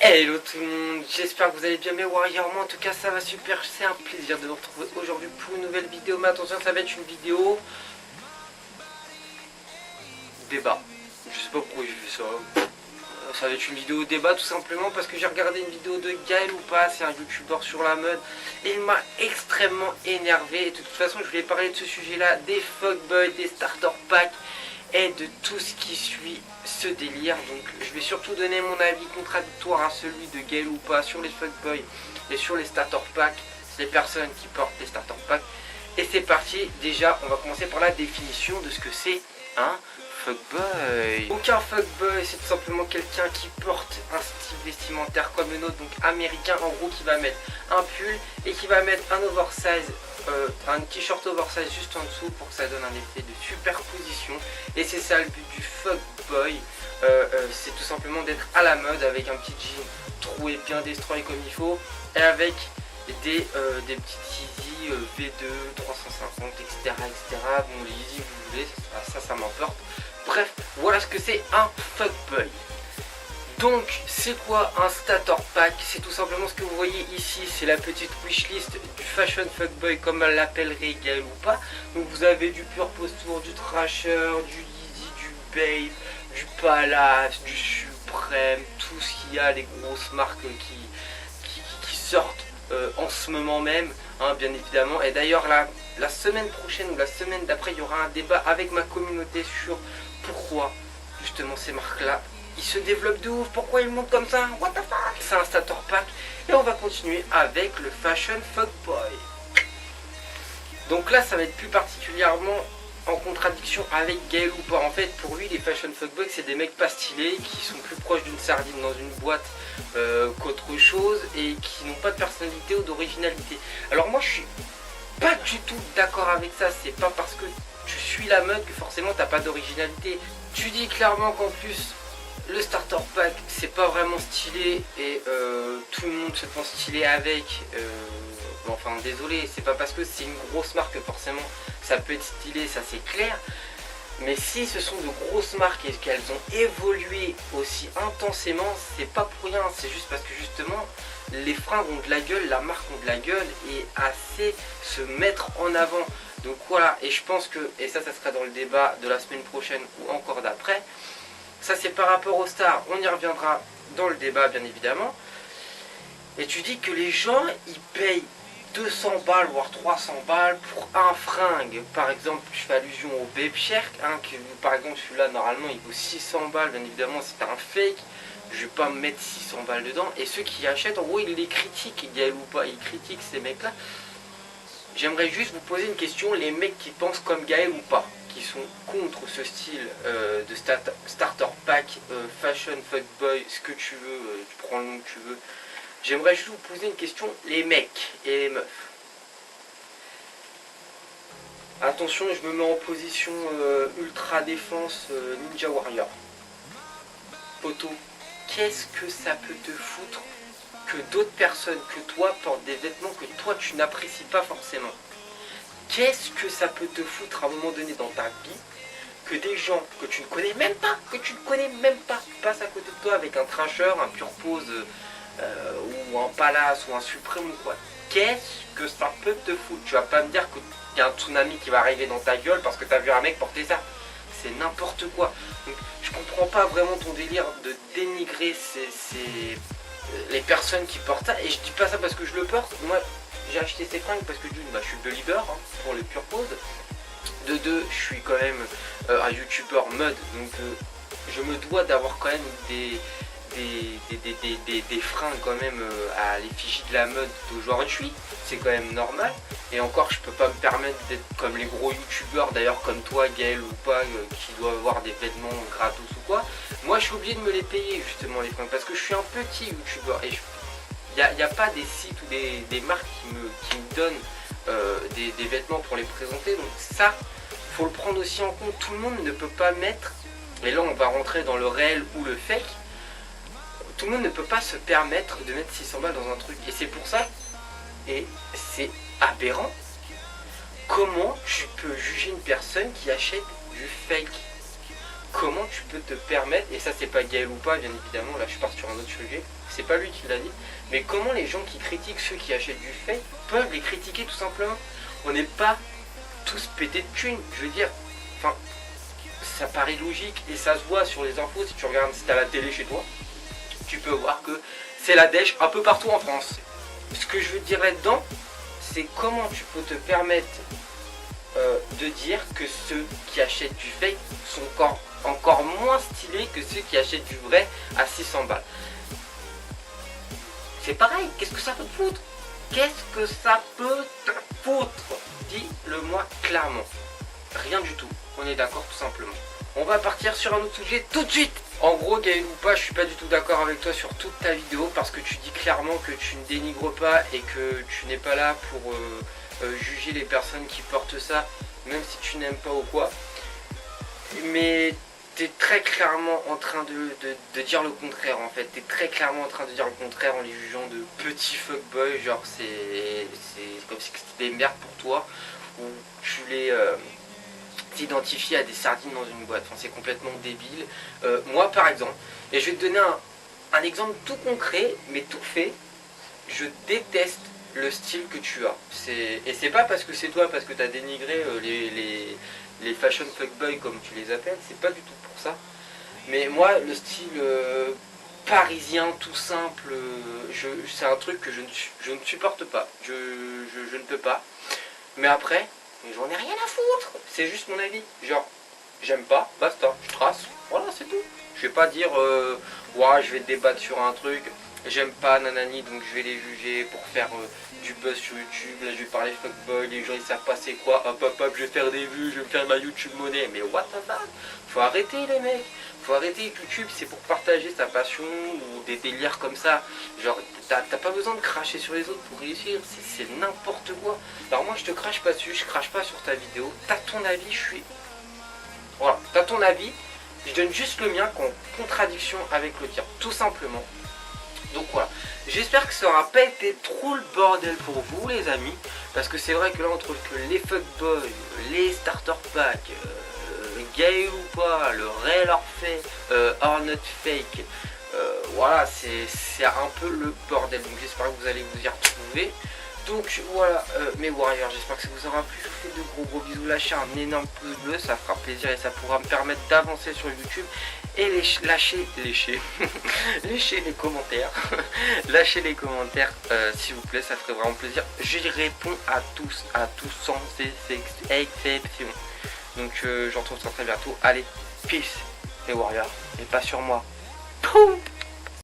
Hello tout le monde, j'espère que vous allez bien mes warriors, moi en tout cas ça va super, c'est un plaisir de vous retrouver aujourd'hui pour une nouvelle vidéo, mais attention ça va être une vidéo débat, je sais pas pourquoi j'ai fait ça, ça va être une vidéo débat tout simplement parce que j'ai regardé une vidéo de Gaël ou pas, c'est un youtubeur sur la mode et il m'a extrêmement énervé et de toute façon je voulais parler de ce sujet là, des fuckboys, des starter packs et de tout ce qui suit ce délire. Donc je vais surtout donner mon avis contradictoire à celui de Gaël ou pas sur les fuckboys et sur les starter packs, les personnes qui portent les starter packs. Et c'est parti, déjà on va commencer par la définition de ce que c'est un fuckboy. Donc un fuckboy c'est tout simplement quelqu'un qui porte un style vestimentaire comme le nôtre, donc américain, en gros qui va mettre un pull et qui va mettre un oversize, un t-shirt oversize juste en dessous pour que ça donne un effet de superposition. Et c'est ça le but du fuckboy, c'est tout simplement d'être à la mode avec un petit jean troué bien destroy comme il faut et avec des petites Yeezy V2 350 etc etc. Bon les Yeezy vous voulez, ça m'importe. Bref, voilà ce que c'est un fuckboy. Donc c'est quoi un starter pack? C'est tout simplement ce que vous voyez ici, c'est la petite wishlist du fashion fuckboy comme elle l'appellerait Gaël ou pas. Donc vous avez du Purpose Tour, du Thrasher, du Yeezy, du Babe, du Palace, du Supreme, tout ce qu'il y a, les grosses marques qui sortent en ce moment même, hein, bien évidemment. Et d'ailleurs la semaine prochaine ou la semaine d'après il y aura un débat avec ma communauté sur pourquoi justement ces marques là ils se développent de ouf, pourquoi ils montent comme ça, what the fuck. C'est un starter pack et on va continuer avec le fashion fuckboy. Donc là ça va être plus particulièrement en contradiction avec Gaël ou pas. En fait pour lui les fashion fuckboys c'est des mecs pas stylés qui sont plus proches d'une sardine dans une boîte qu'autre chose et qui n'ont pas de personnalité ou d'originalité. Alors moi je suis pas du tout d'accord avec ça. C'est pas parce que tu suis la mode que forcément t'as pas d'originalité. Tu dis clairement qu'en plus le starter pack c'est pas vraiment stylé et tout le monde se pense stylé avec, enfin désolé, c'est pas parce que c'est une grosse marque que forcément ça peut être stylé, ça c'est clair. Mais si ce sont de grosses marques et qu'elles ont évolué aussi intensément, c'est pas pour rien, c'est juste parce que justement les fringues ont de la gueule, la marque ont de la gueule et assez se mettre en avant. Donc voilà, et je pense que, et ça sera dans le débat de la semaine prochaine ou encore d'après, ça c'est par rapport aux stars, on y reviendra dans le débat bien évidemment. Et tu dis que les gens ils payent 200 balles voire 300 balles pour un fringue. Par exemple je fais allusion au Babe Shark, hein, que par exemple celui-là normalement il vaut 600 balles, bien évidemment c'est un fake. Je vais pas me mettre 600 balles dedans. Et ceux qui achètent en gros ils les critiquent, Gaël ou pas, ils critiquent ces mecs là. J'aimerais juste vous poser une question, les mecs qui pensent comme Gaël ou pas, qui sont contre ce style de starter pack, fashion, fuckboy, ce que tu veux, tu prends le nom que tu veux. J'aimerais juste vous poser une question, les mecs et les meufs. Attention, je me mets en position ultra défense Ninja Warrior. Poto, qu'est-ce que ça peut te foutre que d'autres personnes que toi portent des vêtements que toi tu n'apprécies pas forcément? Qu'est-ce que ça peut te foutre à un moment donné dans ta vie que des gens que tu ne connais même pas, passent à côté de toi avec un Thrasher, un Purpose ou un Palace ou un Supreme ou quoi? Qu'est-ce que ça peut te foutre? Tu vas pas me dire qu'il y a un tsunami qui va arriver dans ta gueule parce que tu as vu un mec porter ça. C'est n'importe quoi. Donc, je comprends pas vraiment ton délire de dénigrer les personnes qui portent ça. Et je dis pas ça parce que je le porte. Moi j'ai acheté ces fringues parce que d'une, je suis believer hein, pour le Purpose. De deux, je suis quand même un youtubeur mode. Donc je me dois d'avoir quand même des fringues quand même à l'effigie de la mode d'aujourd'hui. C'est quand même normal. Et encore je peux pas me permettre d'être comme les gros youtubeurs d'ailleurs comme toi Gaël ou pas qui doivent avoir des vêtements gratos ou quoi. Moi je suis obligé de me les payer justement les fringues parce que je suis un petit youtubeur et il n'y a pas des sites ou des marques qui me donnent des vêtements pour les présenter. Donc ça faut le prendre aussi en compte. Tout le monde ne peut pas mettre, et là on va rentrer dans le réel ou le fake, tout le monde ne peut pas se permettre de mettre 600 balles dans un truc. Et c'est pour ça, et c'est aberrant, comment tu peux juger une personne qui achète du fake? Comment tu peux te permettre, et ça c'est pas Gaël ou pas bien évidemment, là je pars sur un autre sujet, c'est pas lui qui l'a dit, mais comment les gens qui critiquent ceux qui achètent du fake peuvent les critiquer tout simplement. On n'est pas tous pétés de thunes, je veux dire, enfin, ça paraît logique et ça se voit sur les infos. Si tu regardes, si t'as la télé chez toi, tu peux voir que c'est la dèche un peu partout en France. Ce que je veux dire là-dedans, c'est comment tu peux te permettre de dire que ceux qui achètent du fake sont encore moins stylés que ceux qui achètent du vrai à 600 balles. C'est pareil, qu'est-ce que ça peut te foutre? Qu'est-ce que ça peut te foutre? Dis-le-moi clairement. Rien du tout, on est d'accord tout simplement. On va partir sur un autre sujet tout de suite. En gros, Gaël ou pas, je suis pas du tout d'accord avec toi sur toute ta vidéo parce que tu dis clairement que tu ne dénigres pas et que tu n'es pas là pour juger les personnes qui portent ça, même si tu n'aimes pas ou quoi. Mais tu es très clairement en train de dire le contraire en fait. Tu es très clairement en train de dire le contraire en les jugeant de petits fuckboys. Genre c'est comme si c'était des merdes pour toi ou tu les t'identifies à des sardines dans une boîte. Enfin, c'est complètement débile. Moi par exemple, et je vais te donner un exemple tout concret mais tout fait, je déteste le style que tu as. Et c'est pas parce que c'est toi, parce que tu as dénigré les fashion fuckboys comme tu les appelles, c'est pas du tout pour ça. Mais moi, le style parisien tout simple, c'est un truc que je ne supporte pas. Je ne peux pas. Mais après, j'en ai rien à foutre. C'est juste mon avis. Genre, j'aime pas, basta, je trace. Voilà, c'est tout. Je vais pas dire, ouais, je vais débattre sur un truc. J'aime pas nanani, donc je vais les juger pour faire du buzz sur YouTube. Là je vais parler fuckboy, les gens ils savent pas c'est quoi. Hop hop hop, je vais faire des vues, je vais faire ma YouTube monnaie. Mais what the fuck? Faut arrêter les mecs. Faut arrêter YouTube, c'est pour partager sa passion ou des délires comme ça. Genre t'as pas besoin de cracher sur les autres pour réussir, c'est n'importe quoi. Alors moi je te crache pas dessus, je crache pas sur ta vidéo. T'as ton avis, je suis... Voilà, t'as ton avis. Je donne juste le mien qu'en contradiction avec le tien, tout simplement. Donc voilà, j'espère que ça n'aura pas été trop le bordel pour vous les amis. Parce que c'est vrai que là entre les fuckboys, les starter packs, Gaël ou pas, le réel or fake, or not fake, voilà c'est un peu le bordel. Donc j'espère que vous allez vous y retrouver. Donc voilà mes warriors, j'espère que ça vous aura plu. Je vous fais de gros bisous, lâchez un énorme pouce bleu, ça fera plaisir et ça pourra me permettre d'avancer sur YouTube. Et lâchez les commentaires. Lâchez les commentaires s'il vous plaît, ça ferait vraiment plaisir. J'y réponds à tous sans exception. Donc je retrouve ça très bientôt. Allez, peace les warriors, et pas sur moi. Poum.